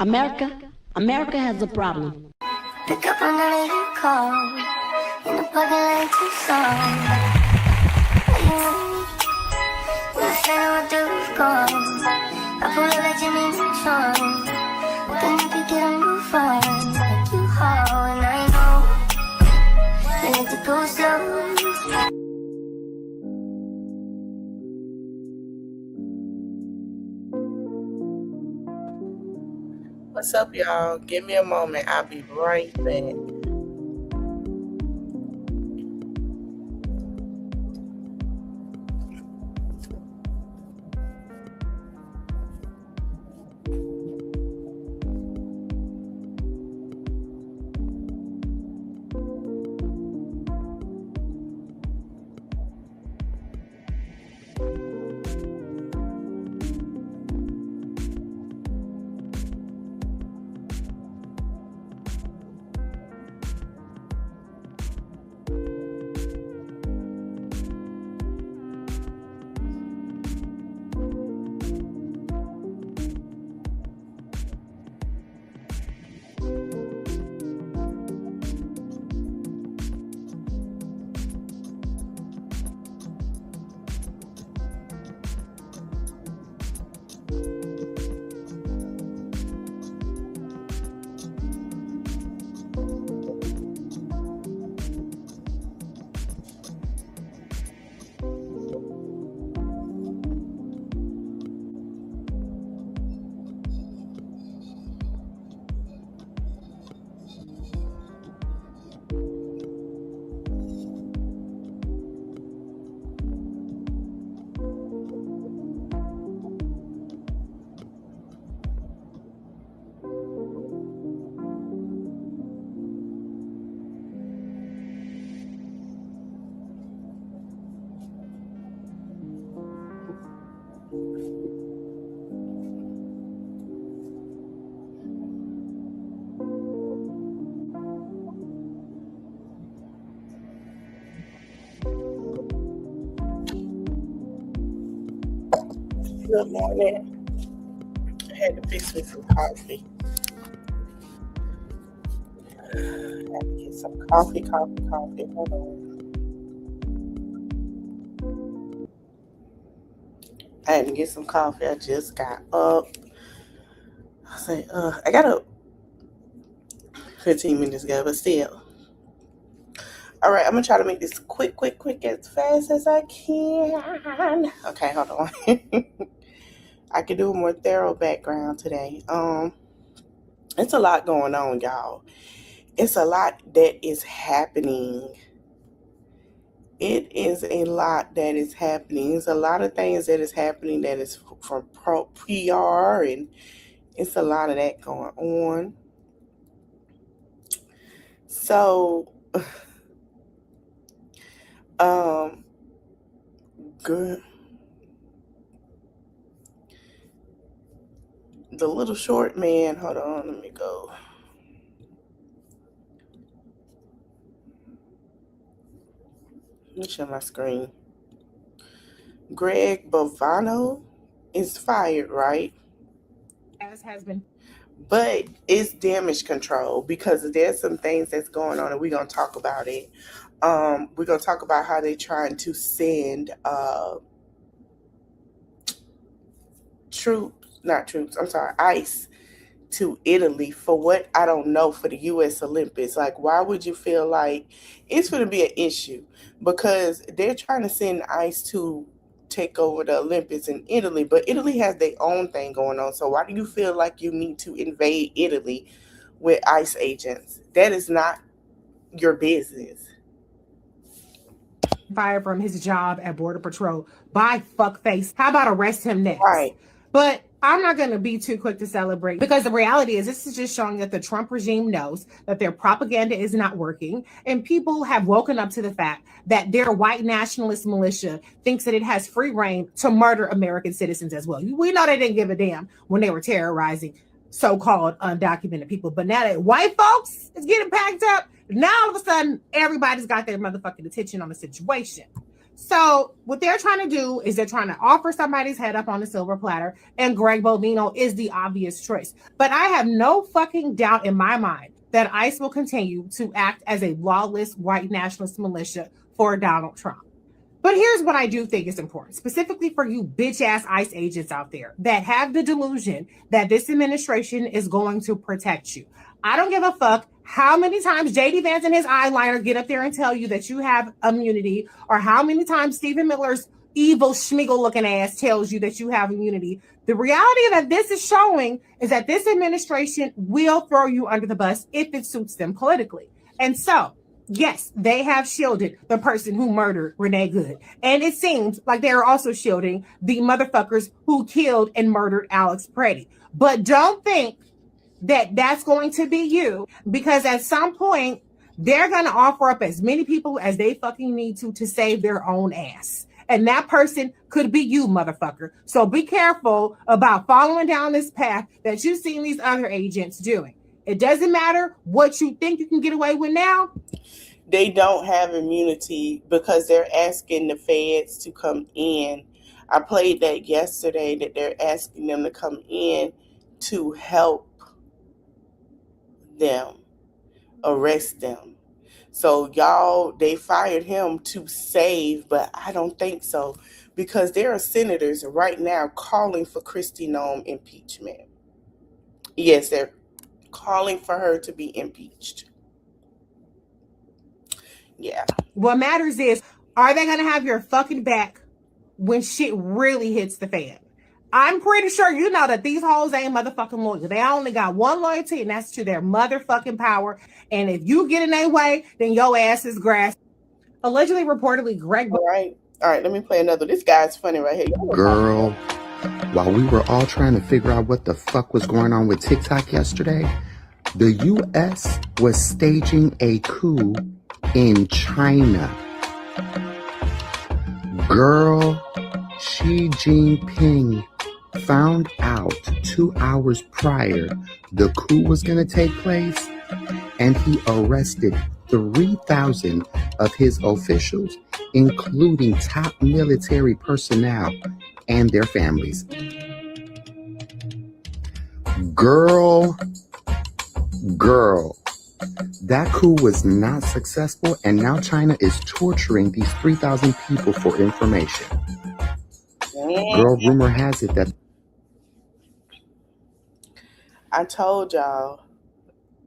America has a problem. Pick up another you call in the parking lot too song. You say what the roof gone. I pull up like Jimmy Neutron. Then you can get a move on. Like you haul and I know you like to go slow. What's up, y'all? Give me a moment. I'll be right back. Good morning. I had to fix me some coffee. I had to get some coffee. Hold on. I had to get some coffee. I just got up. I got up 15 minutes ago, but still. All right, I'm going to try to make this quick, as fast as I can. Okay, hold on. I could do a more thorough background today. It's a lot going on, y'all. It's a lot that is happening. It is a lot that is happening. There's a lot of things that is happening that is from PR, and it's a lot of that going on. So, good. The little short man, hold on, let me go. Let me share my screen. Greg Bovano is fired, right? As has been. But it's damage control because there's some things that's going on, and we're going to talk about it. We're going to talk about how they're trying to send ICE to Italy for what I don't know for the U.S. Olympics. Like, why would you feel like it's going to be an issue? Because they're trying to send ICE to take over the Olympics in Italy, but Italy has their own thing going on. So why do you feel like you need to invade Italy with ICE agents? That is not your business. Fired from his job at Border Patrol by fuckface. How about arrest him next? Right. But I'm not going to be too quick to celebrate, because the reality is this is just showing that the Trump regime knows that their propaganda is not working, and people have woken up to the fact that their white nationalist militia thinks that it has free reign to murder American citizens as well. We know they didn't give a damn when they were terrorizing so-called undocumented people, but now that white folks is getting packed up, now all of a sudden everybody's got their motherfucking attention on the situation. So what they're trying to do is they're trying to offer somebody's head up on a silver platter, and Greg Bovino is the obvious choice. But I have no fucking doubt in my mind that ICE will continue to act as a lawless white nationalist militia for Donald Trump. But here's what I do think is important, specifically for you bitch ass ICE agents out there that have the delusion that this administration is going to protect you. I don't give a fuck how many times JD Vance and his eyeliner get up there and tell you that you have immunity, or how many times Stephen Miller's evil schmiggle looking ass tells you that you have immunity. The reality that this is showing is that this administration will throw you under the bus if it suits them politically. And so, yes, they have shielded the person who murdered Renee Good. And it seems like they are also shielding the motherfuckers who killed and murdered Alex Preddy. But don't think that that's going to be you, because at some point, they're going to offer up as many people as they fucking need to save their own ass. And that person could be you, motherfucker. So be careful about following down this path that you've seen these other agents doing. It doesn't matter what you think you can get away with now. They don't have immunity because they're asking the feds to come in. I played that yesterday, that they're asking them to come in to help them, arrest them. So y'all, they fired him to save, but I don't think so, because there are senators right now calling for Kristi Noem impeachment. Yes, they're calling for her to be impeached. Yeah. What matters is, are they going to have your fucking back when shit really hits the fan? I'm pretty sure you know that these hoes ain't motherfucking loyal. They only got one loyalty, and that's to their motherfucking power. And if you get in their way, then your ass is grass. Allegedly, reportedly, Greg. All right, let me play another. This guy's funny right here. Girl, while we were all trying to figure out what the fuck was going on with TikTok yesterday, the U.S. was staging a coup in China. Girl, Xi Jinping found out 2 hours prior the coup was going to take place, and he arrested 3,000 of his officials, including top military personnel and their families. Girl, that coup was not successful, and now China is torturing these 3,000 people for information. Girl, rumor has it that I told y'all,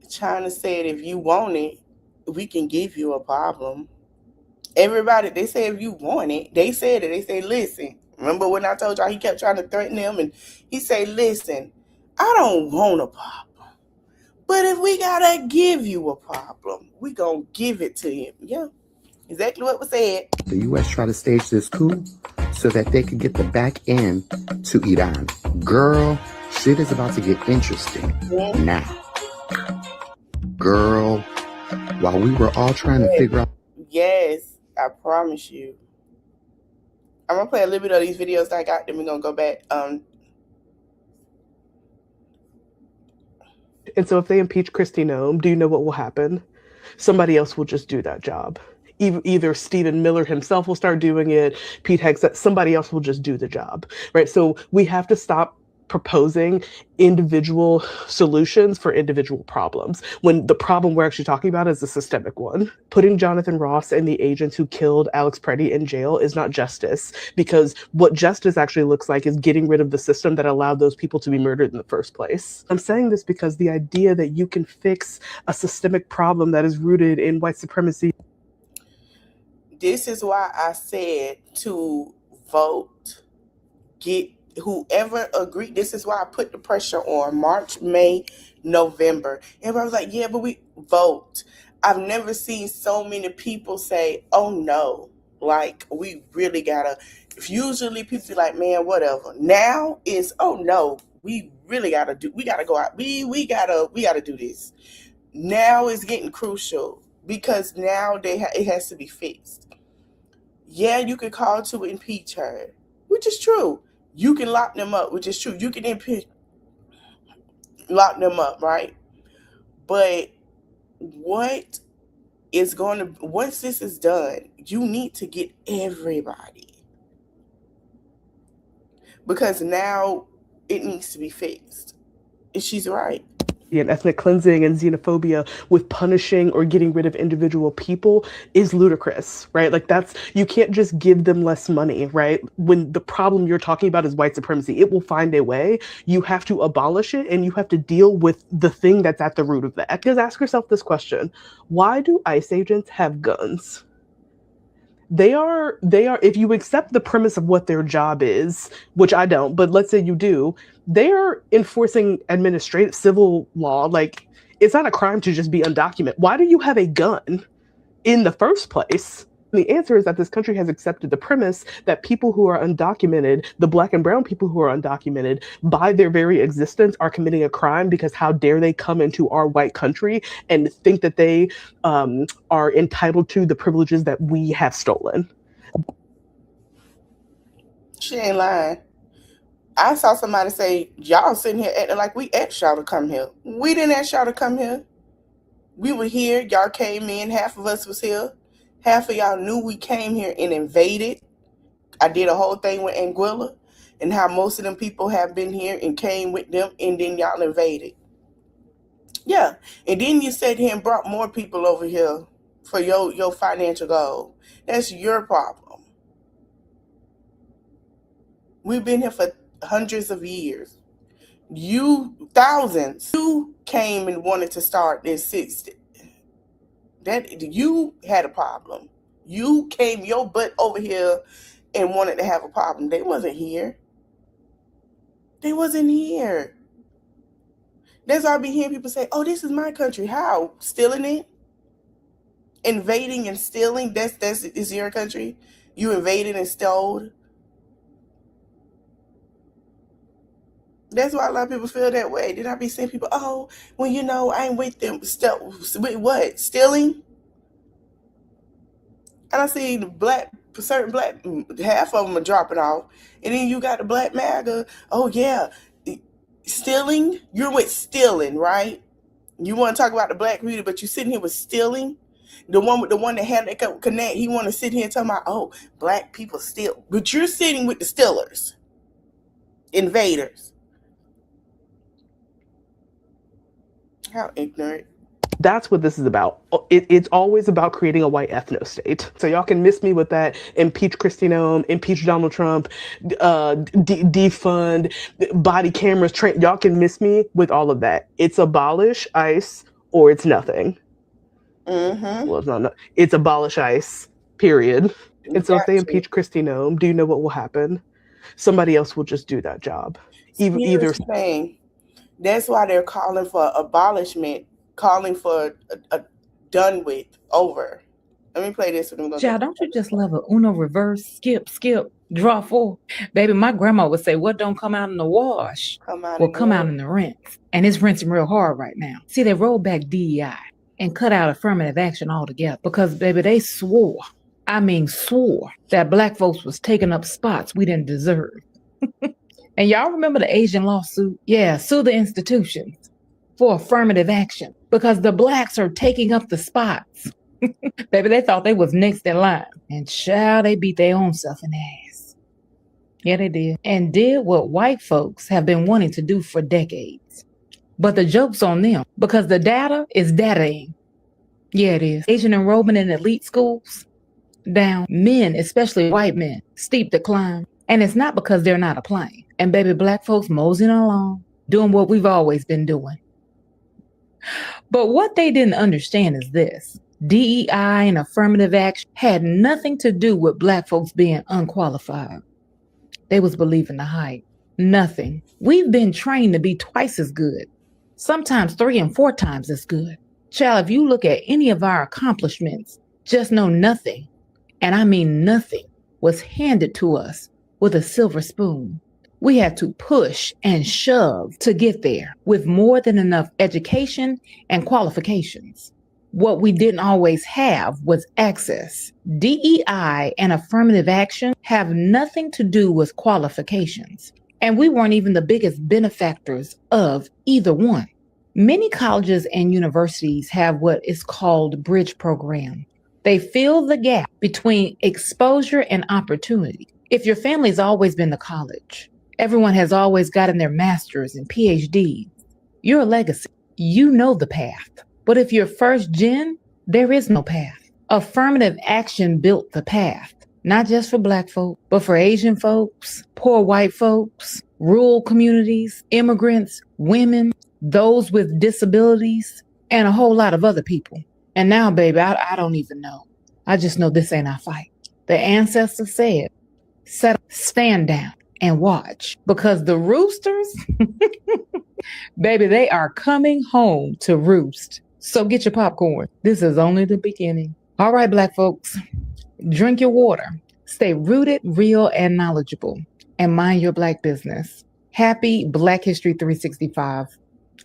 China said if you want it, we can give you a problem. Everybody, they say if you want it, they said it. They say, listen, remember when I told y'all he kept trying to threaten them, and he said, listen, I don't want a problem, but if we gotta give you a problem, we gonna give it to him. Yeah, exactly what was said. the U.S. tried to stage this coup so that they could get the back end to Iran. Girl, shit is about to get interesting now. Girl, while we were all trying to figure out... Yes, I promise you. I'm going to play a little bit of these videos that I got, then we're going to go back. And so if they impeach Kristi Noem, do you know what will happen? Somebody else will just do that job. Either Stephen Miller himself will start doing it, Pete Hegseth, somebody else will just do the job, right? So we have to stop proposing individual solutions for individual problems, when the problem we're actually talking about is a systemic one. Putting Jonathan Ross and the agents who killed Alex Preddy in jail is not justice, because what justice actually looks like is getting rid of the system that allowed those people to be murdered in the first place. I'm saying this because the idea that you can fix a systemic problem that is rooted in white supremacy. This is why I said to vote, get whoever agreed. This is why I put the pressure on March, May, November. Everybody was like, yeah, but we vote. I've never seen so many people say, oh no, like we really gotta. Usually people be like, man, whatever. Now it's, oh no, we really gotta go out. We gotta do this. Now it's getting crucial, because now it has to be fixed. Yeah, you could call to impeach her, which is true. You can lock them up, which is true. You can lock them up, right? But what is going to, once this is done, you need to get everybody, because now it needs to be fixed. And she's right. And ethnic cleansing and xenophobia with punishing or getting rid of individual people is ludicrous, right? Like you can't just give them less money, right? When the problem you're talking about is white supremacy, it will find a way. You have to abolish it, and you have to deal with the thing that's at the root of that. Because ask yourself this question: why do ICE agents have guns? They are, if you accept the premise of what their job is, which I don't, but let's say you do, they are enforcing administrative civil law. Like, it's not a crime to just be undocumented. Why do you have a gun in the first place? The answer is that this country has accepted the premise that people who are undocumented, the Black and brown people who are undocumented, by their very existence are committing a crime, because how dare they come into our white country and think that they are entitled to the privileges that we have stolen. She ain't lying. I saw somebody say, y'all sitting here acting like we asked y'all to come here. We didn't ask y'all to come here. We were here. Y'all came in. Half of us was here. Half of y'all knew we came here and invaded. I did a whole thing with Anguilla and how most of them people have been here and came with them, and then y'all invaded. Yeah. And then you sat here and brought more people over here for your financial goal. That's your problem. We've been here for hundreds of years. You, thousands, you came and wanted to start this system. That you had a problem. You came your butt over here and wanted to have a problem. They wasn't here. They wasn't here. That's why I be hearing people say, oh, this is my country. How? Stealing it? Invading and stealing? That's is your country? You invaded and stole? That's why a lot of people feel that way. Then I be seeing people, oh, well, you know, I ain't with them. With what? Stealing? And I see the certain black, half of them are dropping off. And then you got the black MAGA. Oh, yeah. Stealing? You're with stealing, right? You want to talk about the black community, but you sitting here with stealing? The one that had that connect, he want to sit here and talk about, oh, black people steal. But you're sitting with the stealers, invaders. How ignorant. That's what this is about. It's always about creating a white ethno-state. So y'all can miss me with that. Impeach Kristi Noem, impeach Donald Trump, defund, body cameras, y'all can miss me with all of that. It's abolish ICE or it's nothing. Mm-hmm. Well, it's not. It's abolish ICE, period. And so if they impeach Kristi Noem, do you know what will happen? Somebody else will just do that job. Either thing. That's why they're calling for abolishment, calling for a done with, over. Let me play this with them. Child, don't you just love a Uno reverse, skip, draw 4? Baby, my grandma would say, what don't come out in the wash will come out in the rinse. And it's rinsing real hard right now. See, they rolled back DEI and cut out affirmative action altogether because, baby, they swore that black folks was taking up spots we didn't deserve. And y'all remember the Asian lawsuit? Yeah, sue the institutions for affirmative action because the blacks are taking up the spots. Baby, they thought they was next in line. And child, they beat their own self in the ass. Yeah, they did. And did what white folks have been wanting to do for decades. But the joke's on them because the data is dataing. Yeah, it is. Asian enrollment in elite schools, down. Men, especially white men, steep decline. And it's not because they're not applying. And baby, black folks moseying along, doing what we've always been doing. But what they didn't understand is this. DEI and affirmative action had nothing to do with black folks being unqualified. They was believing the hype. Nothing. We've been trained to be twice as good. Sometimes 3 and 4 times as good. Child, if you look at any of our accomplishments, just know nothing, and I mean nothing, was handed to us with a silver spoon. We had to push and shove to get there with more than enough education and qualifications. What we didn't always have was access. DEI and affirmative action have nothing to do with qualifications. And we weren't even the biggest benefactors of either one. Many colleges and universities have what is called bridge program. They fill the gap between exposure and opportunity. If your family's always been to college, everyone has always gotten their master's and PhD, you're a legacy. You know the path. But if you're first gen, there is no path. Affirmative action built the path, not just for Black folk, but for Asian folks, poor white folks, rural communities, immigrants, women, those with disabilities, and a whole lot of other people. And now, baby, I don't even know. I just know this ain't our fight. The ancestors said, stand down and watch, because the roosters, baby, they are coming home to roost. So get your popcorn. This is only the beginning. All right, Black folks, drink your water, stay rooted, real, and knowledgeable, and mind your Black business. Happy Black History 365,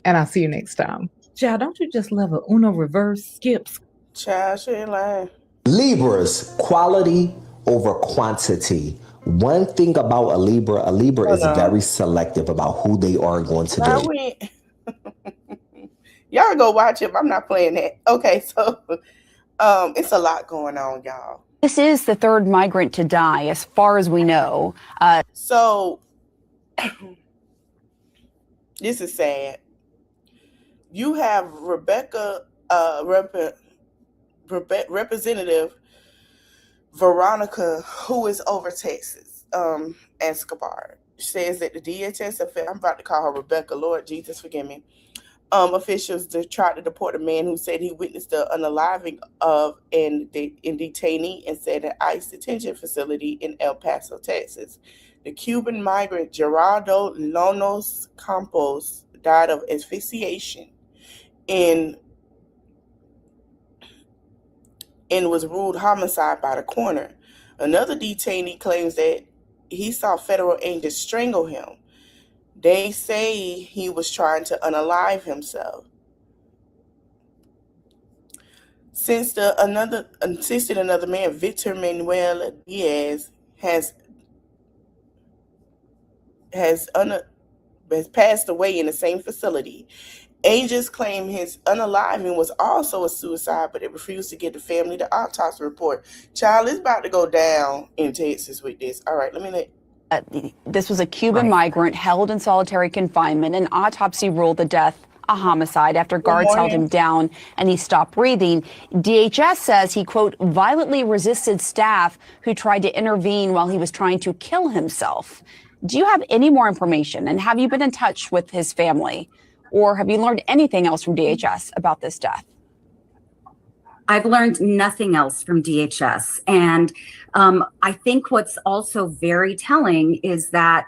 and I'll see you next time. Child, don't you just love a Uno reverse skips? Child, she ain't lying. Libras, quality over quantity. One thing about a Libra is very selective about who they are going to date. Y'all go watch it. I'm not playing that. Okay, so it's a lot going on, y'all. This is the third migrant to die, as far as we know. So this is sad. You have Representative Veronica, who is over Texas, Escobar, says that the DHS, I'm about to call her Rebecca, Lord Jesus, forgive me, officials tried to deport a man who said he witnessed the unaliving of a detainee inside an ICE detention facility in El Paso, Texas. The Cuban migrant Gerardo Lonos Campos died of asphyxiation and was ruled homicide by the coroner. Another detainee claims that he saw federal agents strangle him. They say he was trying to unalive himself. Since another man, Victor Manuel Diaz, has passed away in the same facility. Agents claim his unaliving was also a suicide, but they refused to give the family the autopsy report. Child, it's about to go down in Texas with this. All right, this was a Cuban migrant held in solitary confinement. An autopsy ruled the death a homicide after guards held him down and he stopped breathing. DHS says he, quote, violently resisted staff who tried to intervene while he was trying to kill himself. Do you have any more information? And have you been in touch with his family? Or have you learned anything else from DHS about this death? I've learned nothing else from DHS. And I think what's also very telling is that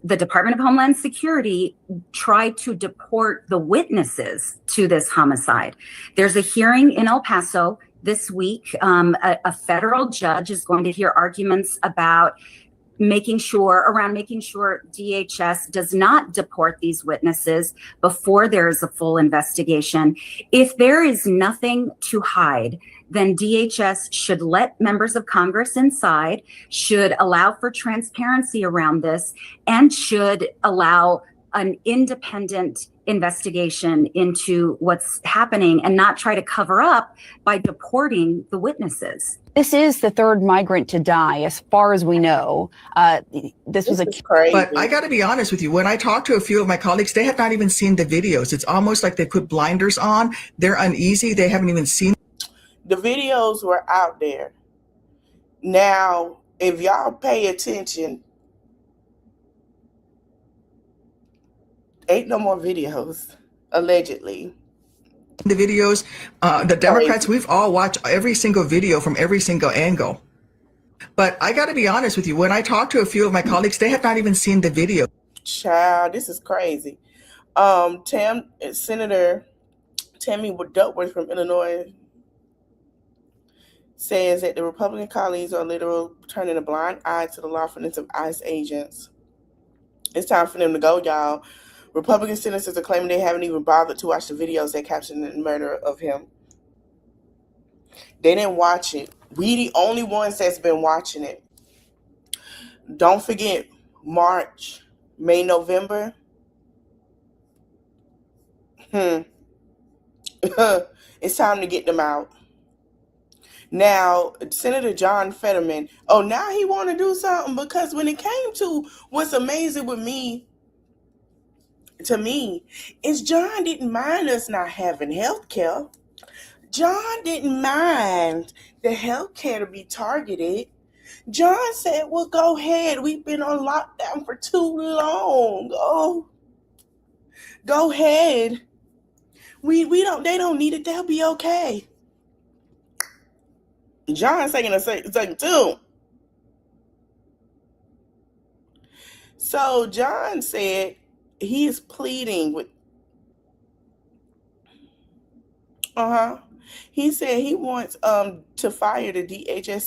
the Department of Homeland Security tried to deport the witnesses to this homicide. There's a hearing in El Paso this week. A federal judge is going to hear arguments about making sure DHS does not deport these witnesses before there is a full investigation. If there is nothing to hide, then DHS should let members of Congress inside, should allow for transparency around this, and should allow an independent investigation into what's happening and not try to cover up by deporting the witnesses. This is the third migrant to die, as far as we know. This was crazy. But I got to be honest with you. When I talked to a few of my colleagues, they had not even seen the videos. It's almost like they put blinders on. They're uneasy. They haven't even seen. The videos were out there. Now, if y'all pay attention, ain't no more videos, allegedly. The videos, the Democrats, we've all watched every single video from every single angle. But I got to be honest with you. When I talked to a few of my colleagues, they had not even seen the video. Child, this is crazy. Senator Tammy Duckworth from Illinois says that the Republican colleagues are literally turning a blind eye to the lawfulness of ICE agents. It's time for them to go, y'all. Republican senators are claiming they haven't even bothered to watch the videos that captured the murder of him. They didn't watch it. We the only ones that's been watching it. Don't forget, March, May, November. It's time to get them out. Now, Senator John Fetterman, now he want to do something, because when it came to what's amazing with me, to me, is John didn't mind us not having health care. John didn't mind the health care to be targeted. John said, well, go ahead. We've been on lockdown for too long. Oh, go ahead. They don't need it. They'll be okay. John's taking a second too. So John said he is pleading with, he said he wants to fire the DHS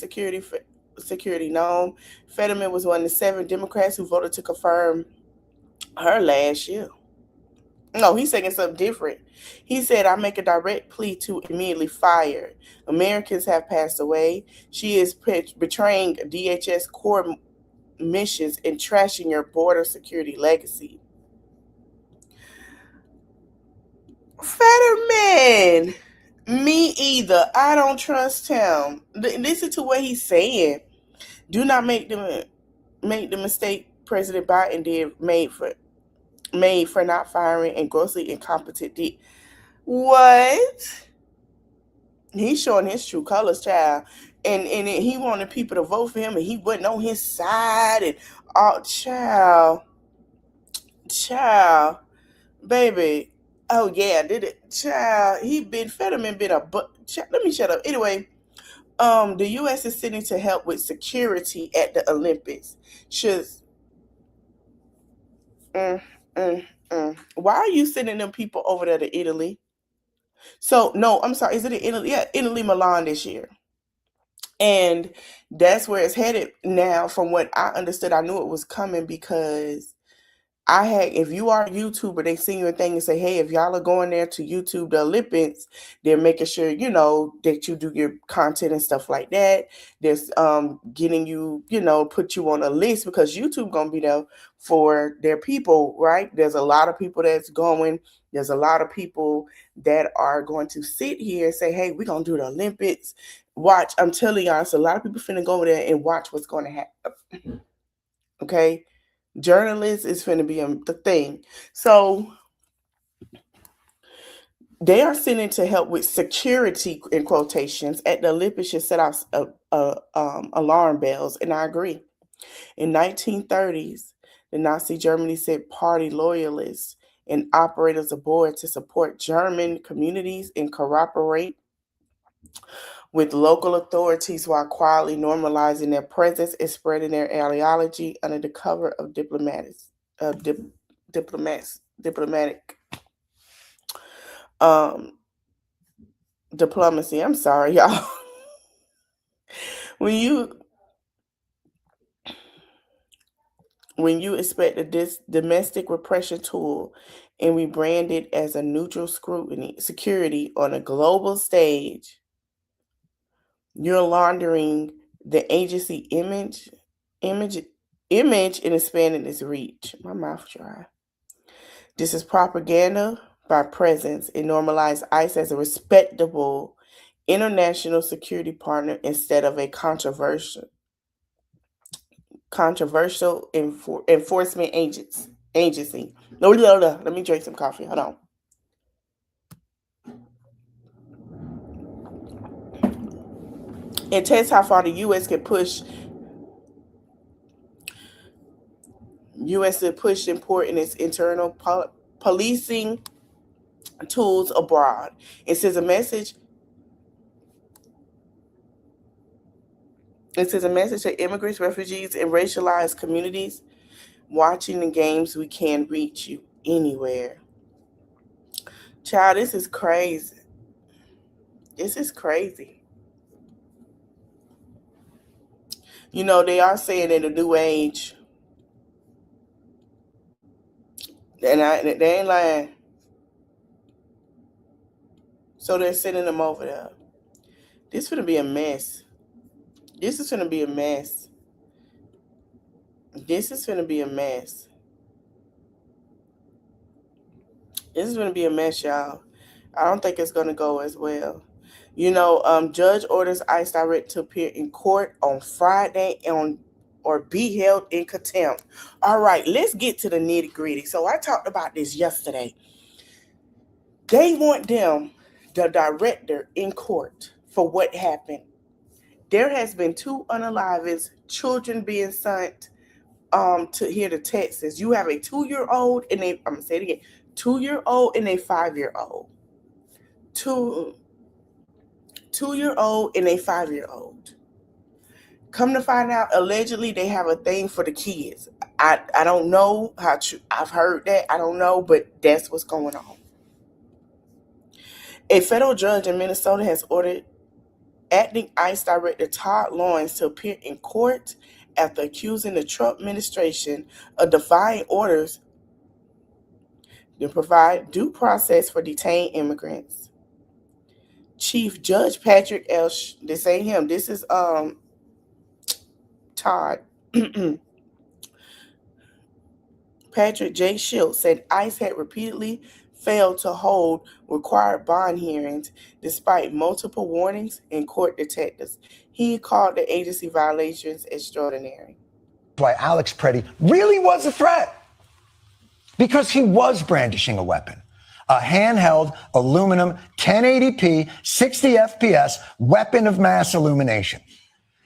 security. No, Fetterman was one of the 7 Democrats who voted to confirm her last year. No, he's saying something different. He said, I make a direct plea to immediately fire. Americans have passed away. She is betraying DHS core missions and trashing your border security legacy. Fetterman, me either. I don't trust him. Listen to what he's saying. Do not make the mistake President Biden did made for not firing and grossly incompetent. What? He's showing his true colors, child. And he wanted people to vote for him, and he wasn't on his side. And child, baby. Oh yeah, did it, child? Fetterman been let me shut up. Anyway, the U.S. is sending to help with security at the Olympics. Why are you sending them people over there to Italy? So, no, I'm sorry. Is it in Italy? Yeah, Italy, Milan this year. And that's where it's headed now. From what I understood, I knew it was coming because if you are a YouTuber, they send you a thing and say, hey, if y'all are going there to YouTube the Olympics, they're making sure, that you do your content and stuff like that. There's getting you, put you on a list, because YouTube going to be there for their people, right? There's a lot of people that's going. There's a lot of people that are going to sit here and say, hey, we're going to do the Olympics. Watch. I'm telling y'all, it's a lot of people finna go over there and watch what's going to happen. Okay? Journalists is finna be the thing. So they are sending to help with security, in quotations, at the Olympics should set off alarm bells, and I agree. In 1930s, the Nazi Germany sent party loyalists and operators aboard to support German communities and cooperate with local authorities while quietly normalizing their presence and spreading their ideology under the cover of diplomatic diplomacy. I'm sorry, y'all. When you expect this domestic repression tool and rebrand it as a neutral security on a global stage, you're laundering the agency image and expanding its reach. My mouth dry. This is propaganda by presence. It normalized ICE as a respectable international security partner instead of a controversial enforcement agency. No, let me drink some coffee. Hold on. It tests how far the U.S. can push. U.S. to push important its internal policing tools abroad. It sends a message. It sends a message to immigrants, refugees, and racialized communities. Watching the games, we can reach you anywhere. Child, this is crazy. This is crazy. They are saying in the new age, and they ain't lying. So they're sending them over there. This is going to be a mess. This is going to be a mess. This is going to be a mess. This is going to be a mess, y'all. I don't think it's going to go as well. You know, judge orders ICE director to appear in court on Friday or be held in contempt. All right, let's get to the nitty gritty. So I talked about this yesterday. They want the director, in court for what happened. There has been 2 unalivings, children being sent to Texas. You have a 2-year-old and I'm gonna say it again, 2-year-old and a 5-year-old. 2-year-old and a 5-year-old. Come to find out, allegedly they have a thing for the kids. I don't know how I've heard that. I don't know, but that's what's going on. A federal judge in Minnesota has ordered acting ICE Director Todd Lawrence to appear in court after accusing the Trump administration of defying orders to provide due process for detained immigrants. Chief Judge Patrick L. This ain't him. This is Todd. Patrick J. Schultz said ICE had repeatedly failed to hold required bond hearings despite multiple warnings and court detectives. He called the agency violations extraordinary. Why Alex Preddy really was a threat, because he was brandishing a weapon. A handheld aluminum 1080p 60 FPS weapon of mass illumination.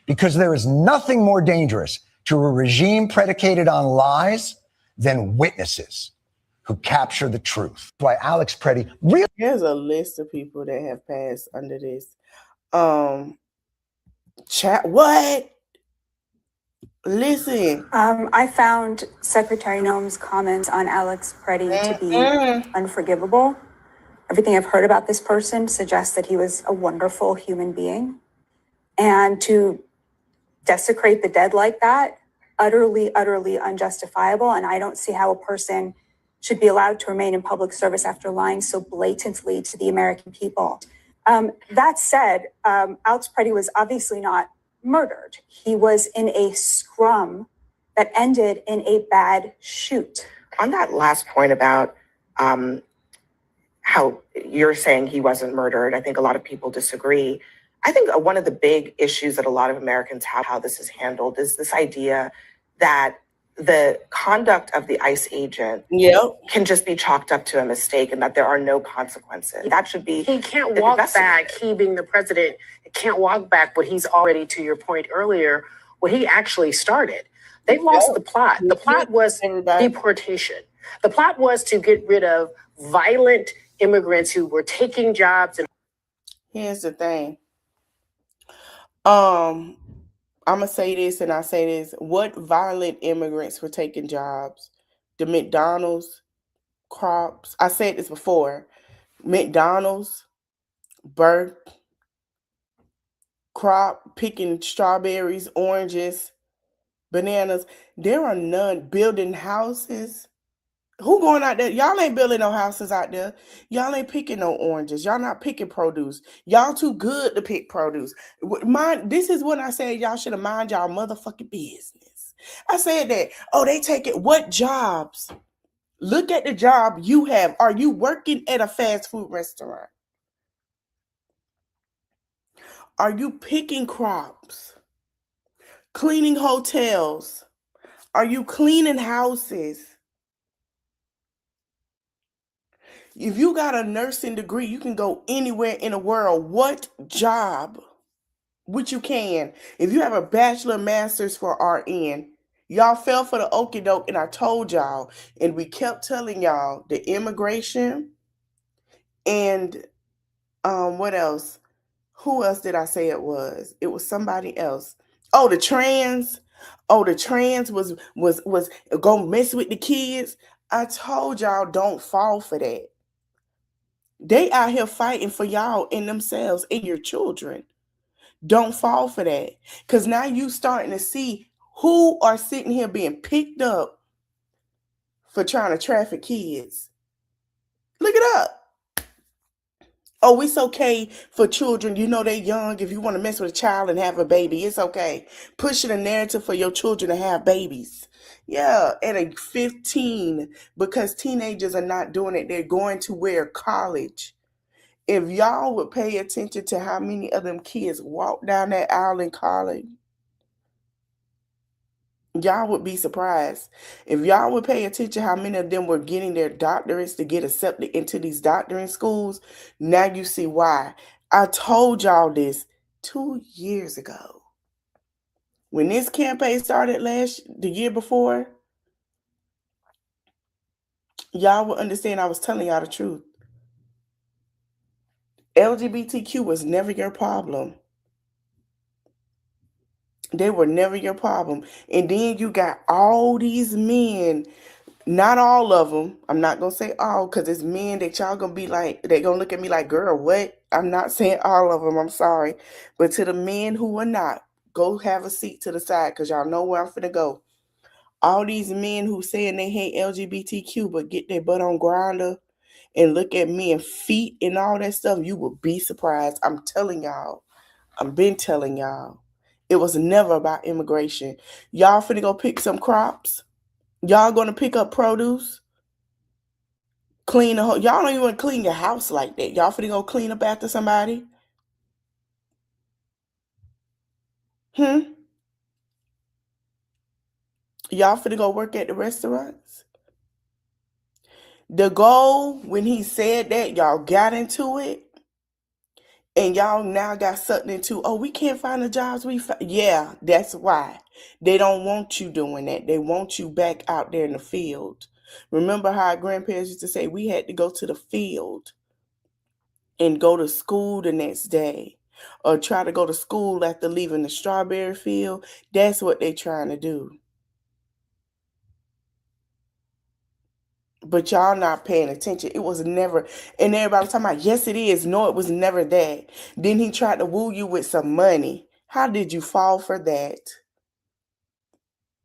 Because there is nothing more dangerous to a regime predicated on lies than witnesses who capture the truth. Why Alex Preddy really... There's a list of people that have passed under this. What? Listen. I found Secretary Noem's comments on Alex Preddy to be unforgivable. Everything I've heard about this person suggests that he was a wonderful human being. And to desecrate the dead like that, utterly, utterly unjustifiable. And I don't see how a person should be allowed to remain in public service after lying so blatantly to the American people. That said, Alex Preddy was obviously not murdered. He was in a scrum that ended in a bad shoot. On that last point about how you're saying he wasn't murdered, I think a lot of people disagree. I think one of the big issues that a lot of Americans have, how this is handled, is this idea that the conduct of the ICE agent can just be chalked up to a mistake and that there are no consequences. That should be... He can't walk back, he being the president, can't walk back what he's already, to your point earlier, what he actually started. They lost the plot. The plot was deportation. The plot was to get rid of violent immigrants who were taking jobs. And here's the thing. I'm going to say this and I say this. What violent immigrants were taking jobs? The McDonald's, crops. I said this before. McDonald's, Burke, crop, picking strawberries, oranges, bananas. There are none building houses. Who going out there? Y'all ain't building no houses out there. Y'all ain't picking no oranges. Y'all not picking produce. Y'all too good to pick produce. This is when I said y'all should have mind y'all motherfucking business. I said that. Oh, they take it. What jobs? Look at the job you have. Are you working at a fast food restaurant? Are you picking crops? Cleaning hotels? Are you cleaning houses? If you got a nursing degree, you can go anywhere in the world. What job? Which you can. If you have a bachelor, master's for RN, y'all fell for the okie doke, and I told y'all, and we kept telling y'all the immigration and what else? Who else did I say it was? It was somebody else. Oh, the trans. Oh, the trans was gonna mess with the kids. I told y'all don't fall for that. They out here fighting for y'all and themselves and your children. Don't fall for that. Because now you starting to see who are sitting here being picked up for trying to traffic kids. Look it up. Oh, it's okay for children. You know, they're young. If you want to mess with a child and have a baby, it's okay. Pushing a narrative for your children to have babies. Yeah, at a 15, because teenagers are not doing it. They're going to where? College. If y'all would pay attention to how many of them kids walk down that aisle in college, y'all would be surprised. If y'all would pay attention how many of them were getting their doctorates to get accepted into these doctoring schools, now you see why. I told y'all this 2 years ago. When this campaign started the year before, y'all would understand I was telling y'all the truth. LGBTQ was never your problem. They were never your problem. And then you got all these men, not all of them. I'm not going to say all, because it's men that y'all going to be like, they going to look at me like, girl, what? I'm not saying all of them. I'm sorry. But to the men who are not, go have a seat to the side, because y'all know where I'm finna go. All these men who saying they hate LGBTQ, but get their butt on Grindr and look at men feet and all that stuff, you will be surprised. I'm telling y'all. I've been telling y'all. It was never about immigration. Y'all finna go pick some crops? Y'all gonna pick up produce? Clean the whole, y'all don't even clean your house like that. Y'all finna go clean up after somebody? Y'all finna go work at the restaurants? The goal, when he said that, y'all got into it. And y'all now got sucked into, oh, we can't find the jobs yeah, that's why. They don't want you doing that. They want you back out there in the field. Remember how our grandparents used to say we had to go to the field and go to school the next day, or try to go to school after leaving the strawberry field? That's what they're trying to do. But y'all not paying attention. It was never, and everybody was talking about, yes, it is. No, it was never that. Then he tried to woo you with some money. How did you fall for that?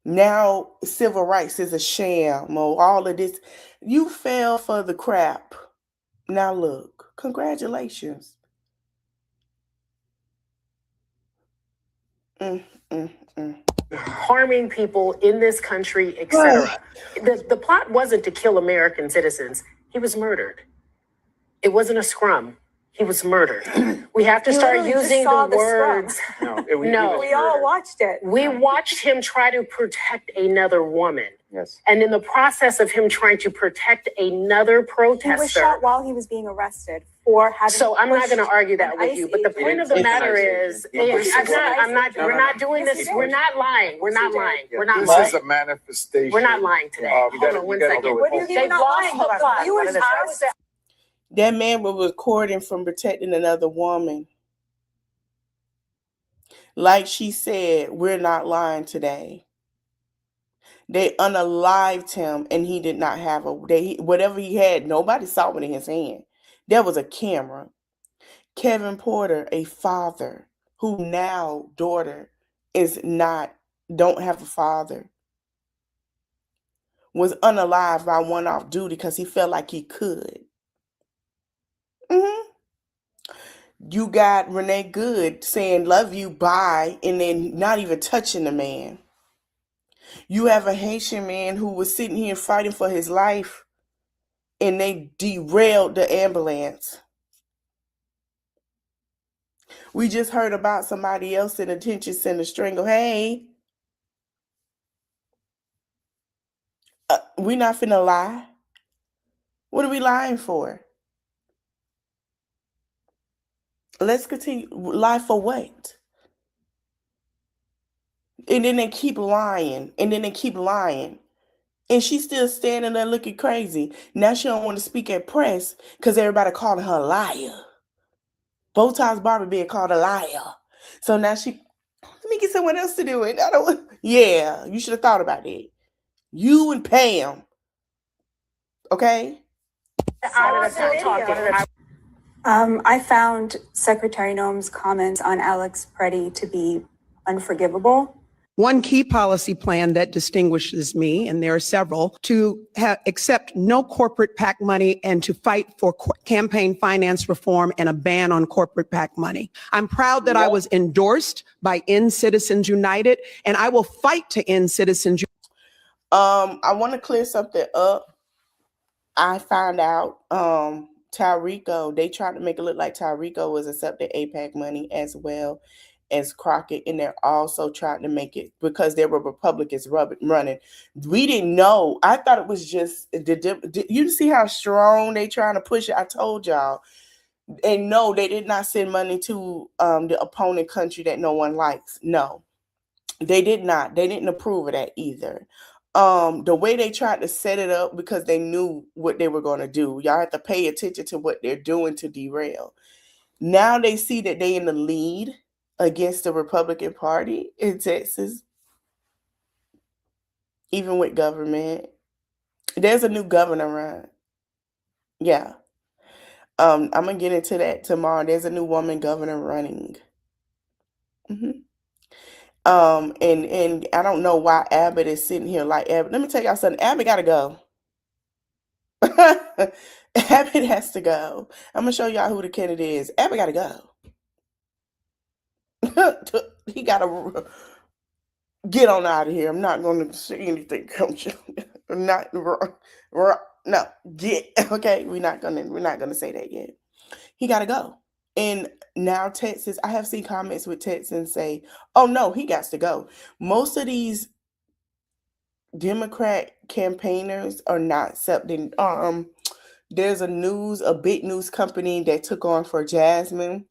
Now civil rights is a sham, or all of this. You fell for the crap. Now look, congratulations. Harming people in this country, etc. The plot wasn't to kill American citizens. He was murdered. It wasn't a scrum. He was murdered. We have to start using the words. No, We all watched it. we watched him try to protect another woman. Yes. And in the process of him trying to protect another He protester. was shot while he was being arrested for having. So I'm not going to pushed argue that an with ice you, but the agent. point of the matter is, we're not doing Yes, this. you We're did. not lying. We're not lying. We're not This lying. is a manifestation. We're not lying today. Hold on one second. What do you mean They you're not lost lying the about? plot. You were just That man was recording from protecting another woman. Like she said, we're not lying today. They unalived him, and he did not have whatever he had. Nobody saw it in his hand. There was a camera. Kevin Porter, a father who now daughter don't have a father, was unalived by one off duty because he felt like he could. You got Renee Good saying love you, bye, and then not even touching the man. You have a Haitian man who was sitting here fighting for his life, and they derailed the ambulance. We just heard about somebody else in a detention center strangled. Hey, we not finna lie. What are we lying for? Let's continue. Lie for what? And then they keep lying, and then they keep lying. And she's still standing there looking crazy. Now she don't want to speak at press because everybody calling her a liar. Botox Barbie being called a liar. So now let me get someone else to do it. Yeah, you should have thought about it. You and Pam. Okay? I found Secretary Noem's comments on Alex Preddy to be unforgivable. One key policy plan that distinguishes me, and there are several, to accept no corporate PAC money and to fight for campaign finance reform and a ban on corporate PAC money. I'm proud that I was endorsed by End Citizens United, and I will fight to end Citizens United. I want to clear something up. I found out Tyrico, they tried to make it look like Tyrico was accepting AIPAC money as well as Crockett, and they're also trying to make it because there were Republicans running. We didn't know. I thought it was just you see how strong they trying to push it. I told y'all. And no, they did not send money to the opponent country that no one likes. No, they did not. They didn't approve of that either. The way they tried to set it up, because they knew what they were going to do. Y'all have to pay attention to what they're doing to derail. Now they see that they in the lead against the Republican Party in Texas, even with government. There's a new governor run. Yeah. I'm gonna get into that tomorrow. There's a new woman governor running. And I don't know why Abbott is sitting here like Abbott. Let me tell y'all something. Abbott gotta go. Abbott has to go. I'm gonna show y'all who the candidate is. Abbott gotta go. He gotta get on out of here. I'm not gonna say anything. No, get okay. We're not gonna say that yet. He gotta go. And now Texas, I have seen comments with Texans say, "Oh no, he got to go." Most of these Democrat campaigners are not accepting. There's a big news company that took on for Jasmine.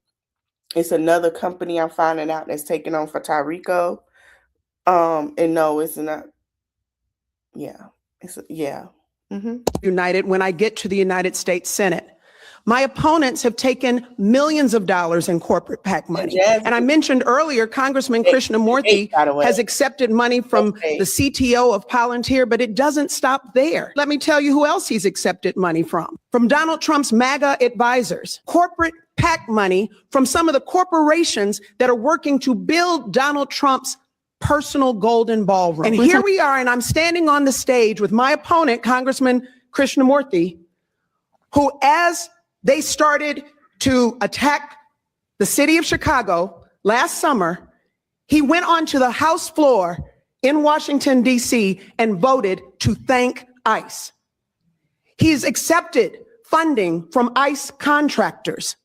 It's another company I'm finding out that's taking on for Tyrico. And no, it's not. Yeah, United when I get to the United States Senate. My opponents have taken millions of dollars in corporate PAC money. And I mentioned earlier, Congressman Krishnamurthy has accepted money from the CTO of Palantir, but it doesn't stop there. Let me tell you who else he's accepted money from. From Donald Trump's MAGA advisors. Corporate PAC money from some of the corporations that are working to build Donald Trump's personal golden ballroom. And here we are, and I'm standing on the stage with my opponent, Congressman Krishnamurthy, who, as they started to attack the city of Chicago last summer, he went onto the House floor in Washington, D.C. and voted to thank ICE. He's accepted funding from ICE contractors.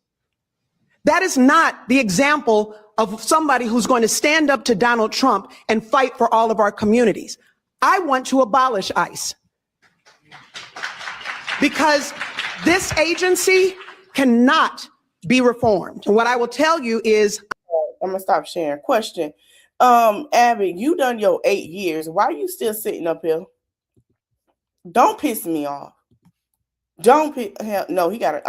That is not the example of somebody who's going to stand up to Donald Trump and fight for all of our communities. I want to abolish ICE because this agency cannot be reformed. And what I will tell you is, I'm gonna stop sharing. Question, Abby, you done your 8 years. Why are you still sitting up here? Don't piss me off. Don't piss. No, he got it.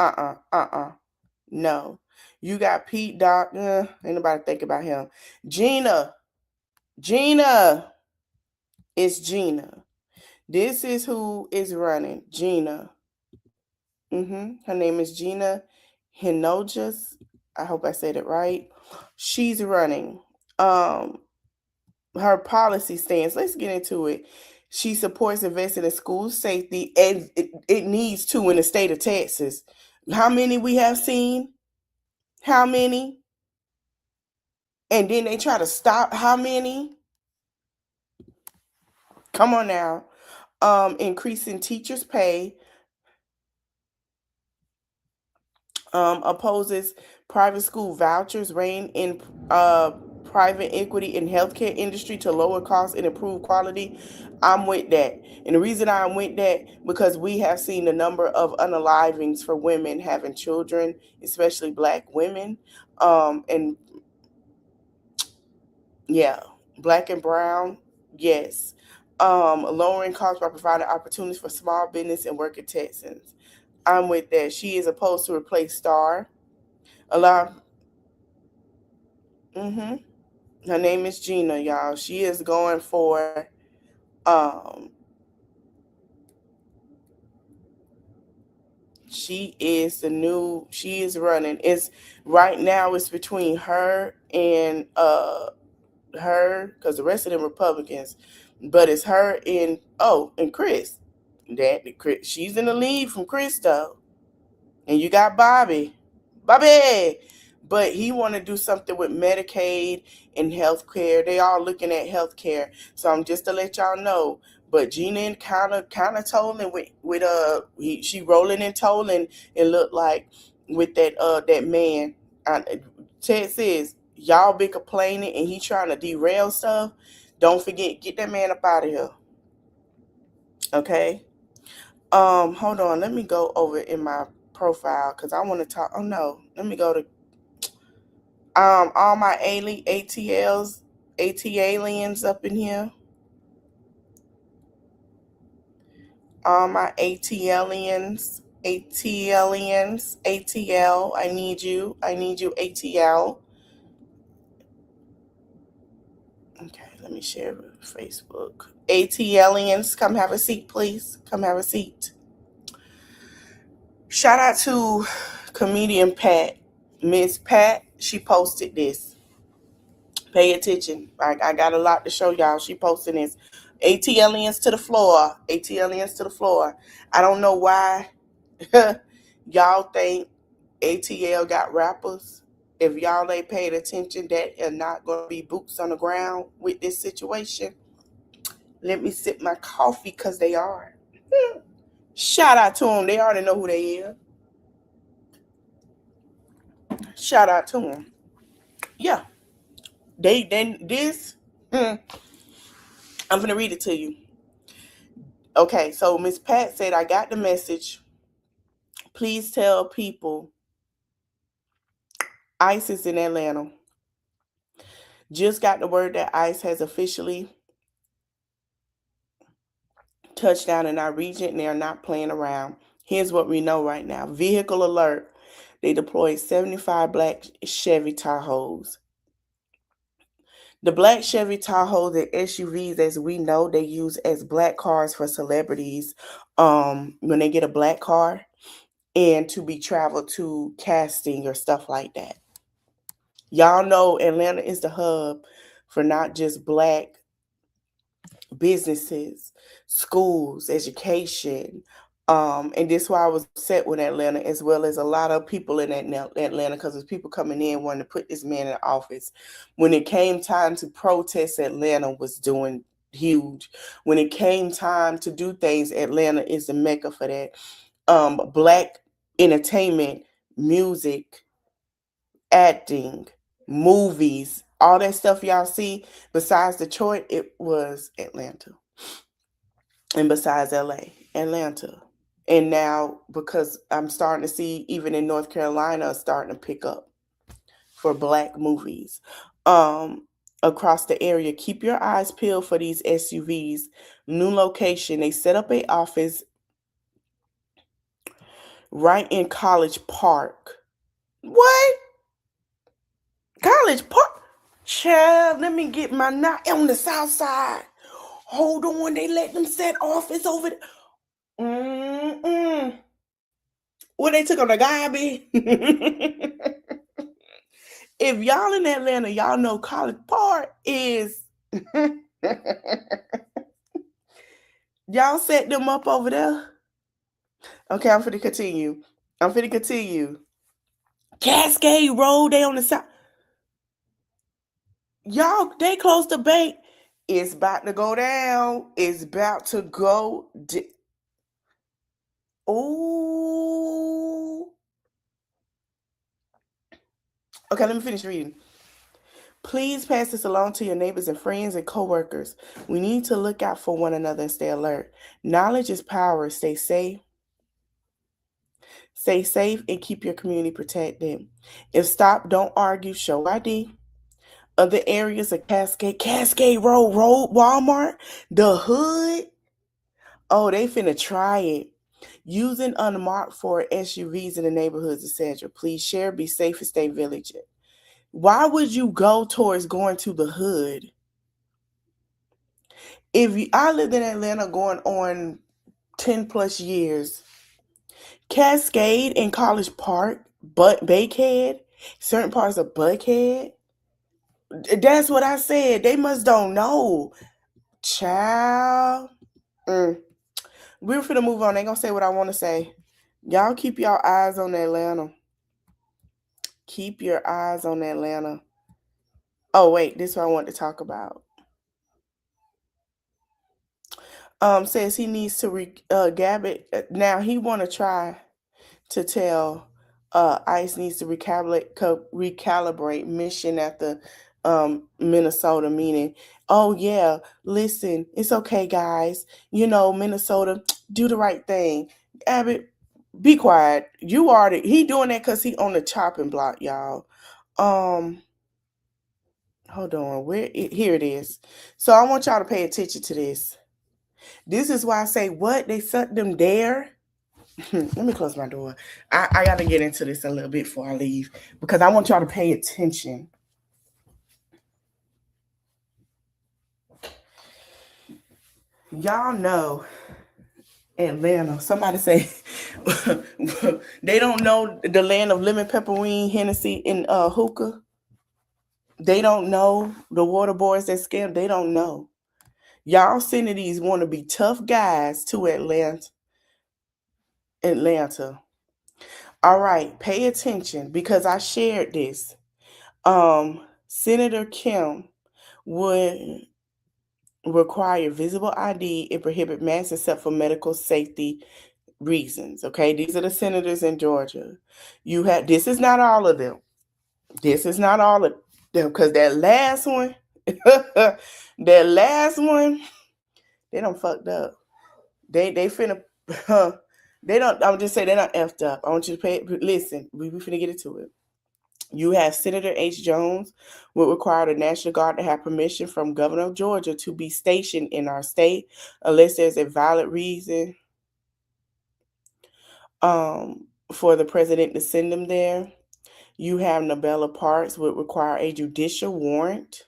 No. You got Pete Doc. Ain't nobody think about him. Gina. It's Gina. This is who is running. Gina. Her name is Gina Hinojosa. I hope I said it right. She's running. Her policy stance. Let's get into it. She supports investing in school safety, and it needs to in the state of Texas. How many we have seen? How many? And then they try to stop how many? Come on now. Increasing teachers' pay. Opposes private school vouchers, rein in private equity in healthcare industry to lower costs and improve quality. I'm with that. And the reason I'm with that, because we have seen the number of unalivings for women having children, especially Black women. And yeah, Black and brown, yes. Lowering costs by providing opportunities for small business and working Texans. I'm with that. She is opposed to replace Star. Her name is Gina, y'all. She is going for she is running. It's right now it's between her and her, because the rest of them Republicans, but it's her and Chris. She's in the lead from Chris though, and you got Bobby, but he want to do something with Medicaid and healthcare. They all looking at healthcare. So I'm just to let y'all know. But Gina kind of tolling with she rolling and tolling. It looked like with that man. Ted says y'all been complaining and he trying to derail stuff. Don't forget, get that man up out of here. Okay. Hold on. Let me go over in my profile because I want to talk. Oh no. Let me go to all my ATLs, AT-aliens up in here. All my ATLians, ATL. I need you, ATL. Okay, let me share with Facebook. ATLians, come have a seat, please. Come have a seat. Shout out to comedian Pat. Miss Pat, she posted this. Pay attention. I got a lot to show y'all. She posted this. ATLians to the floor. ATLians to the floor. I don't know why y'all think ATL got rappers. If y'all ain't paid attention, that are not going to be boots on the ground with this situation. Let me sip my coffee because they are. Shout out to them. They already know who they are. Shout out to them. Yeah. I'm going to read it to you. Okay, so Miss Pat said, I got the message. Please tell people ICE is in Atlanta. Just got the word that ICE has officially touched down in our region and they're not playing around. Here's what we know right now. Vehicle alert. They deployed 75 black Chevy Tahoes. The black Chevy Tahoe, the SUVs, as we know, they use as black cars for celebrities when they get a black car and to be traveled to casting or stuff like that. Y'all know Atlanta is the hub for not just black businesses, schools, education. And this is why I was upset with Atlanta, as well as a lot of people in Atlanta, because there's people coming in wanting to put this man in office. When it came time to protest, Atlanta was doing huge. When it came time to do things, Atlanta is the mecca for that. Black entertainment, music, acting, movies, all that stuff y'all see, besides Detroit, it was Atlanta. And besides LA, Atlanta. And now, because I'm starting to see, even in North Carolina, starting to pick up for black movies across the area. Keep your eyes peeled for these SUVs. New location. They set up an office right in College Park. What? College Park? Child, let me get my knot on the south side. Hold on, they let them set office over there. What they took on the garbage? If y'all in Atlanta, y'all know College Park is. Y'all set them up over there. Okay, I'm finna continue. Cascade Road, they on the side. Y'all, they close the bank. It's about to go down. It's about to go. Oh. Okay, let me finish reading. Please pass this along to your neighbors and friends and coworkers. We need to look out for one another and stay alert. Knowledge is power. Stay safe. Stay safe and keep your community protected. If stopped, don't argue. Show ID. Other areas of Cascade Road, Walmart, the hood. Oh, they finna try it. Using unmarked for SUVs in the neighborhoods, etc. Please share, be safe, and stay vigilant. Why would you go towards going to the hood? I lived in Atlanta going on 10 plus years. Cascade and College Park, Bankhead, certain parts of Buckhead, That's what I said. They must don't know. Child. We're finna move on. They gonna say what I want to say. Y'all keep your eyes on Atlanta. Keep your eyes on Atlanta. Oh, wait. This is what I want to talk about. Says he needs to Gabbard. Now he want to try to tell ICE needs to recalibrate mission at the Minnesota meeting. Oh yeah, listen, it's okay, guys. You know, Minnesota, do the right thing. Abbott, be quiet. You already he doing that because he on the chopping block, y'all. Hold on, here it is. So I want y'all to pay attention to this. This is why I say what they sent them there. Let me close my door. I got to get into this a little bit before I leave because I want y'all to pay attention. Y'all know Atlanta. Somebody say they don't know the land of lemon pepperine, Hennessy, and hookah. They don't know the water boys that scam. They don't know. Y'all sending these want to be tough guys to Atlanta. All right, pay attention because I shared this. Senator Kim would require visible ID and prohibit masks except for medical safety reasons. Okay, these are the senators in Georgia. This is not all of them. This is not all of them because that last one, they done fucked up. They finna. They don't. I'm just saying they're not effed up. I want you to listen. We finna get into it. You have Senator H. Jones would require the National Guard to have permission from Governor of Georgia to be stationed in our state unless there's a valid reason for the president to send them there. You have Nabella Parks would require a judicial warrant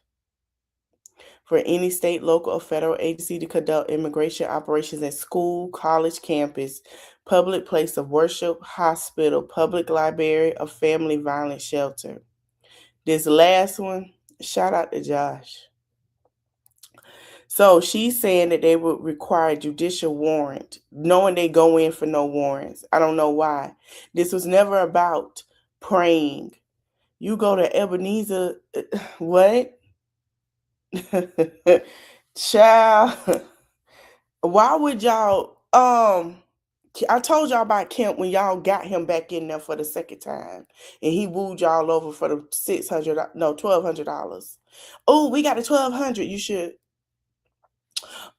for any state, local, or federal agency to conduct immigration operations at school, college campus, public place of worship, hospital, public library, or family violence shelter. This last one, shout out to Josh. So she's saying that they would require a judicial warrant, knowing they go in for no warrants. I don't know why. This was never about praying. You go to Ebenezer, what? Child, why would y'all I told y'all about Kemp when y'all got him back in there for the second time and he wooed y'all over for the $1,200. Oh, we got the $1,200. You should.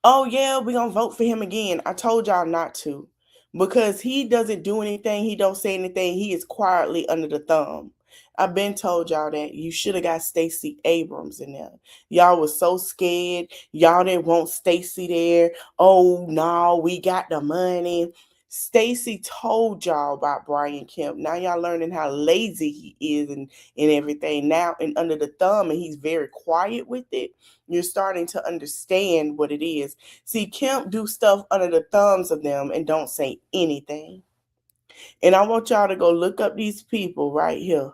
Oh yeah, we're gonna vote for him again. I told y'all not to because he doesn't do anything, he don't say anything, he is quietly under the thumb. I've been told y'all that you should have got Stacey Abrams in there. Y'all was so scared. Y'all didn't want Stacey there. Oh no, we got the money. Stacey told y'all about Brian Kemp. Now y'all learning how lazy he is and everything now and under the thumb, and he's very quiet with it. You're starting to understand what it is. See, Kemp do stuff under the thumbs of them and don't say anything. And I want y'all to go look up these people right here.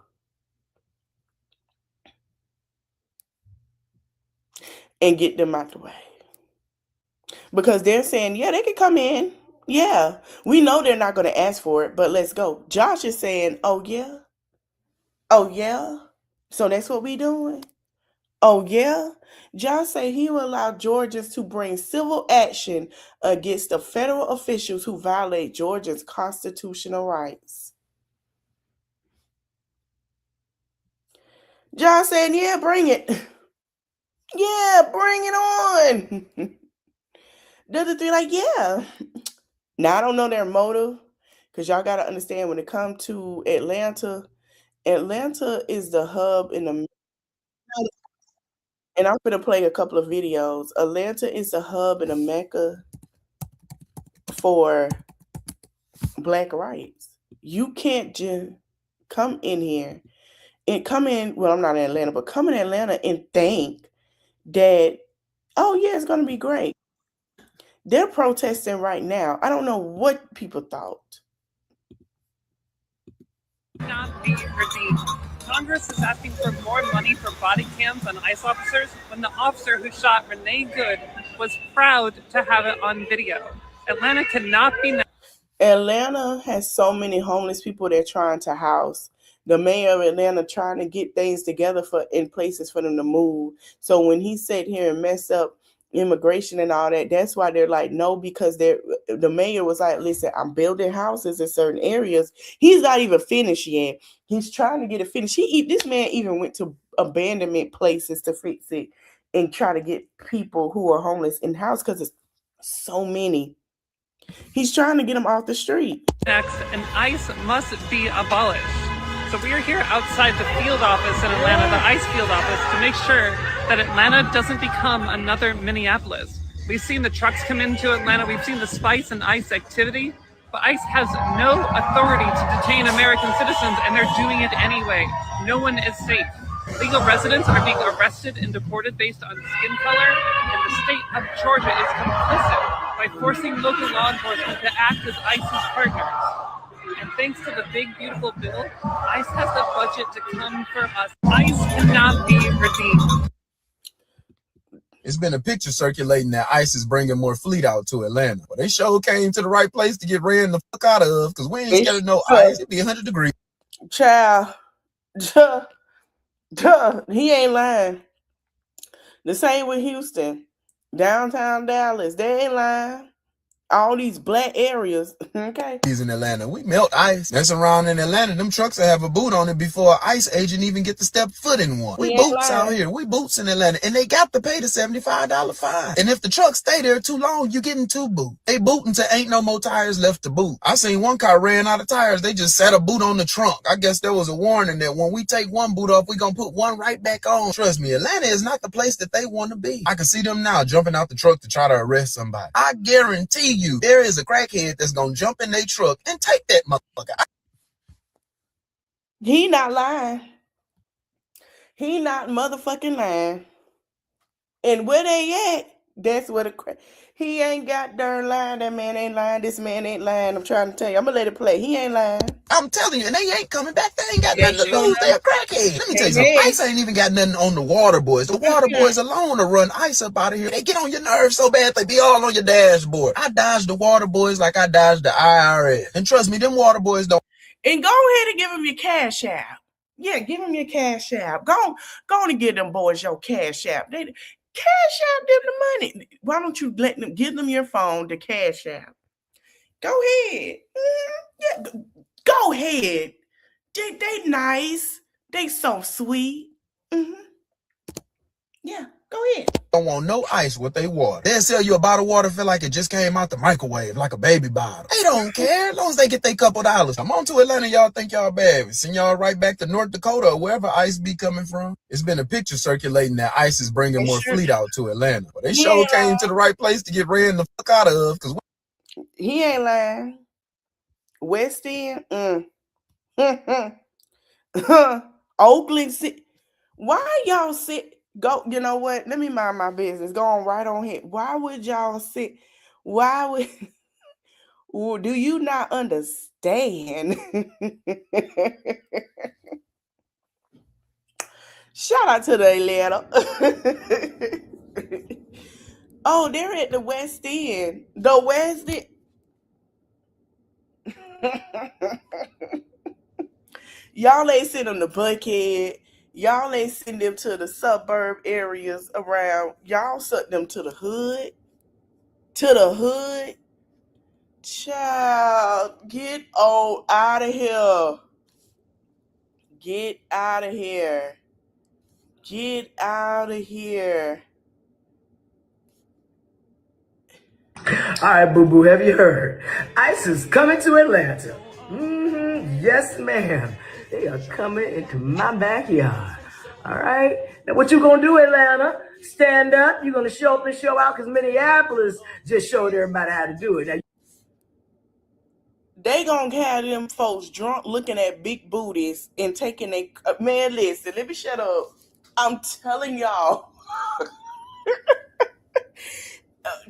And get them out the way. Because they're saying, yeah, they can come in. Yeah, we know they're not going to ask for it, but let's go. Josh is saying, oh, yeah. Oh, yeah. So that's what we doing. Oh, yeah. Josh said he will allow Georgians to bring civil action against the federal officials who violate Georgia's constitutional rights. Josh said, yeah, bring it. Yeah, bring it on. The other three like, yeah. Now, I don't know their motive because y'all got to understand when it comes to Atlanta, Atlanta is the hub in the... And I'm going to play a couple of videos. Atlanta is the hub and a mecca for Black rights. You can't just come in here and come in... Well, I'm not in Atlanta, but come in Atlanta and think that, oh, yeah, it's going to be great. They're protesting right now. I don't know what people thought. Not be redeemed. Congress is asking for more money for body cams on ICE officers when the officer who shot Renee Good was proud to have it on video. Atlanta cannot be... Atlanta has so many homeless people they're trying to house. The mayor of Atlanta trying to get things together in places for them to move. So when he sat here and messed up immigration and all that, that's why they're like, no, because the mayor was like, listen, I'm building houses in certain areas. He's not even finished yet. He's trying to get it finished. This man even went to abandonment places to fix it and try to get people who are homeless in house because it's so many. He's trying to get them off the street. Next, and ICE must be abolished. So we are here outside the field office in Atlanta, the ICE field office, to make sure that Atlanta doesn't become another Minneapolis. We've seen the trucks come into Atlanta. We've seen the SPICE and ICE activity, but ICE has no authority to detain American citizens, and they're doing it anyway. No one is safe. Legal residents are being arrested and deported based on skin color, and the state of Georgia is complicit by forcing local law enforcement to act as ICE's partners. And thanks to the big, beautiful bill, ICE has the budget to come for us. ICE cannot be redeemed. It's been a picture circulating that ICE is bringing more fleet out to Atlanta. But they sure came to the right place to get ran the fuck out of, because we ain't scared of no ICE. It'd be 100 degrees. Child, he ain't lying. The same with Houston, downtown Dallas, they ain't lying. All these black areas, okay? He's in Atlanta. We melt ICE. That's around in Atlanta. Them trucks will have a boot on it before an ICE agent even get to step foot in one. We boots out here. We boots in Atlanta. And they got to pay the $75 fine. And if the trucks stay there too long, you getting two boot. They boot until ain't no more tires left to boot. I seen one car ran out of tires. They just set a boot on the trunk. I guess there was a warning that when we take one boot off, we gonna put one right back on. Trust me, Atlanta is not the place that they want to be. I can see them now jumping out the truck to try to arrest somebody. I guarantee you, there is a crackhead that's gonna jump in their truck and take that motherfucker. He not lying. He not motherfucking lying. And where they at? That's where he ain't got darn lying. That man ain't lying. This man ain't lying. I'm trying to tell you. I'm gonna let it play. He ain't lying. I'm telling you, and they ain't coming back. They ain't got nothing to lose. They're a crackhead. Let me tell you something. ICE ain't even got nothing on the water boys. The water boys alone to run ICE up out of here. They get on your nerves so bad they be all on your dashboard. I dodged the water boys like I dodged the IRS. And trust me, them water boys don't. And go ahead and give them your cash app. Yeah, give them your cash app. Go on and give them boys your cash app. They cash app them the money. Why don't you let them give them your phone to cash app? Go ahead. Yeah, go ahead. They nice. They so sweet. Yeah, go ahead. Don't want no ice with they water. They'll sell you a bottle of water feel like it just came out the microwave, like a baby bottle. They don't care as long as they get their couple dollars. I'm on to Atlanta, y'all think y'all bad. We send y'all right back to North Dakota or wherever ICE be coming from. It's been a picture circulating that ICE is bringing more fleet out to Atlanta. But they sure came to the right place to get ran the fuck out of. Cause he ain't lying. West End, Oakland City. Why y'all sit? Go, you know what? Let me mind my business. Go on right on here. Why would y'all sit? Why would do you not understand? Shout out to the Atlanta. Oh, they're at the West End. The West End. Y'all ain't send them to Buckhead. Y'all ain't send them to the suburb areas around. Y'all sent them to the hood. To the hood. Child, get on out of here. Get out of here. Get out of here. All right, boo-boo, have you heard? ICE is coming to Atlanta. Yes, ma'am. They are coming into my backyard. All right? Now, what you gonna do, Atlanta? Stand up. You're gonna show up and show out because Minneapolis just showed everybody how to do it. Now, they gonna have them folks drunk looking at big booties and taking a man, listen, let me shut up. I'm telling y'all.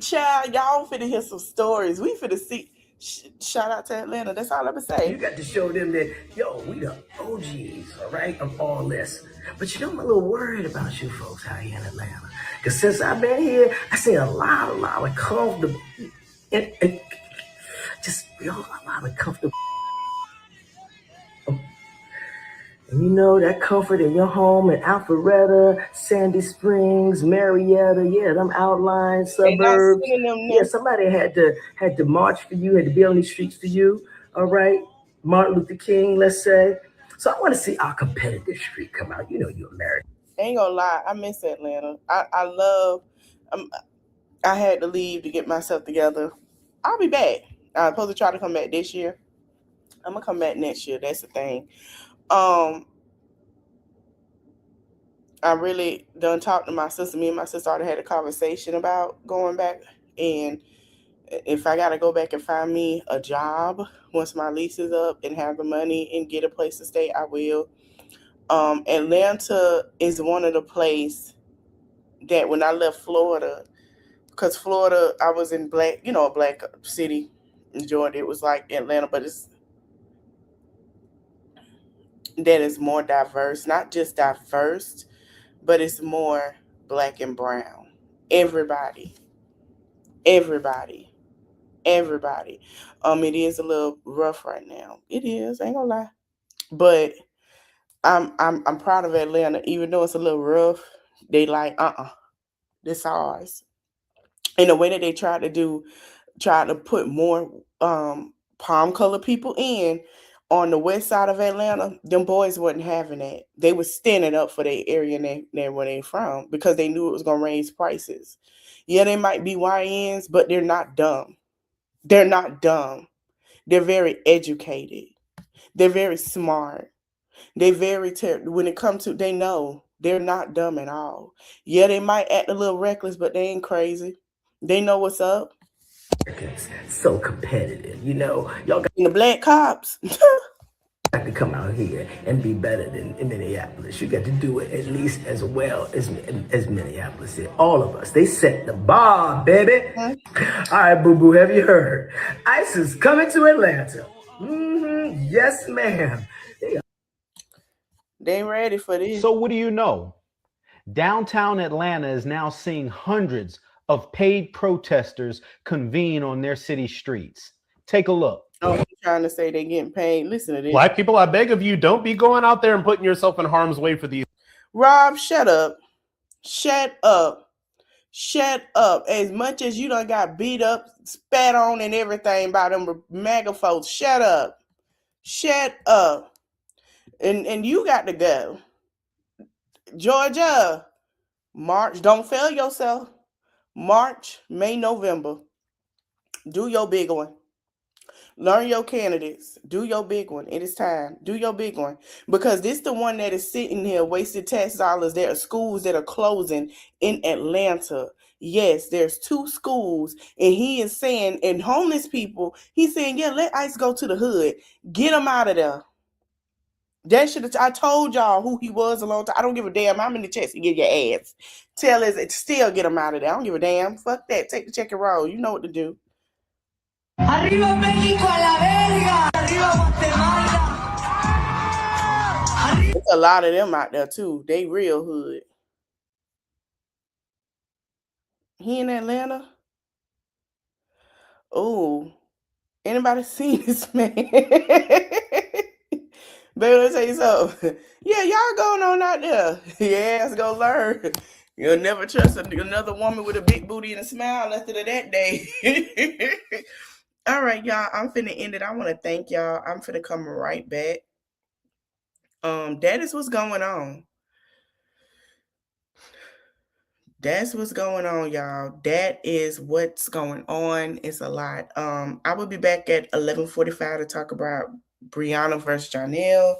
Child, y'all finna hear some stories. We finna see. Shout out to Atlanta. That's all I'm gonna say. You got to show them that, yo, we the OGs, all right, of all this. But you know, I'm a little worried about you folks out here in Atlanta. Because since I've been here, I see a lot of comfortable, a lot of comfortable. And you know, that comfort in your home in Alpharetta, Sandy Springs, Marietta, yeah, them outlying suburbs. Yeah, somebody had to march for you, had to be on these streets for you, all right? Martin Luther King, let's say. So I want to see our competitive street come out. You know, you're American. Ain't gonna lie, I miss Atlanta. I had to leave to get myself together. I'll be back. I'm supposed to try to come back this year. I'm gonna come back next year. That's the thing. I really done talked to my sister. Me and my sister already had a conversation about going back. And if I gotta go back and find me a job once my lease is up and have the money and get a place to stay, I will. Atlanta is one of the places that when I left Florida, because Florida, I was in a black city in Georgia. It was like Atlanta, but that is more diverse, not just diverse, but it's more black and brown. Everybody. It is a little rough right now. It is, ain't gonna lie. But I'm proud of Atlanta, even though it's a little rough. They like, this ours. And the way that they try to put more palm color people in on the west side of Atlanta, them boys wasn't having that. They was standing up for their area and where they from because they knew it was gonna raise prices. Yeah, they might be YNs, but they're not dumb. They're not dumb. They're very educated. They're very smart. They're very when it comes to, they know they're not dumb at all. Yeah, they might act a little reckless, but they ain't crazy. They know what's up. So competitive, you know. Y'all got the black cops. got to come out here and be better than in Minneapolis. You got to do it at least as well as Minneapolis did. All of us. They set the bar, baby. All right, boo-boo, have you heard? ICE is coming to Atlanta. Yes, ma'am. They ready for this. So what do you know? Downtown Atlanta is now seeing hundreds of paid protesters convene on their city streets. Take a look. Oh, I'm trying to say they getting paid. Listen to this. Black people, I beg of you, don't be going out there and putting yourself in harm's way for these. Rob, shut up. Shut up. Shut up. As much as you done got beat up, spat on and everything by them MAGA folks, shut up. Shut up. And you got to go. Georgia, March, don't fail yourself. March, May, November. Do your big one. Learn your candidates. Do your big one. It is time. Do your big one. Because this the one that is sitting here wasting tax dollars. There are schools that are closing in Atlanta. Yes, there's 2 schools. And he is saying, and homeless people, he's saying, yeah, let ICE go to the hood. Get them out of there. That should I told y'all who he was a long time. I don't give a damn. I'm in the chest to get your ass. Tell us still get him out of there. I don't give a damn. Fuck that. Take the check and roll. You know what to do. Arriba México a la verga. Arriba Guatemala. There's a lot of them out there too. They real hood. He in Atlanta? Oh, anybody seen this man? Baby, let's tell you something. Yeah, y'all going on out there. Yeah, let's go learn. You'll never trust another woman with a big booty and a smile after that day. All right, y'all. I'm finna end it. I want to thank y'all. I'm finna come right back. That is what's going on. That's what's going on, y'all. That is what's going on. It's a lot. I will be back at 11:45 to talk about Brianna versus Janelle.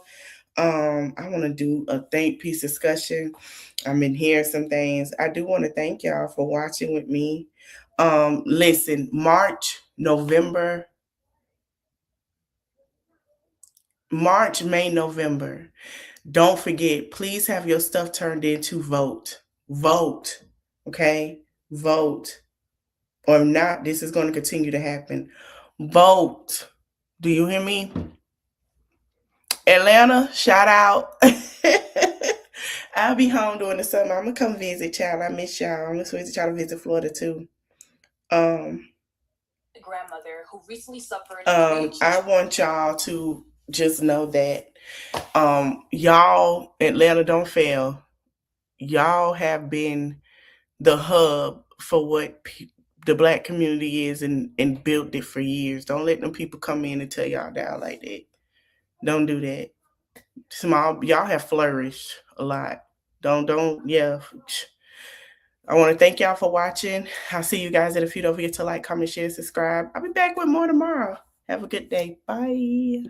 I want to do a think piece discussion. I'm in here some things. I do want to thank y'all for watching with me. Listen, March, May, November. Don't forget, please have your stuff turned in to vote. Vote. Okay? Vote. Or not, this is going to continue to happen. Vote. Do you hear me? Atlanta, shout out. I'll be home during the summer. I'm gonna come visit y'all. I miss y'all. I'm gonna visit y'all to visit Florida too. Grandmother who recently suffered. I want y'all to just know that y'all, Atlanta, don't fail. Y'all have been the hub for what the Black community is and built it for years. Don't let them people come in and tear y'all down like that. Don't do that. Y'all have flourished a lot. Yeah. I want to thank y'all for watching. I'll see you guys in a few. Don't forget to like, comment, share, subscribe. I'll be back with more tomorrow. Have a good day. Bye.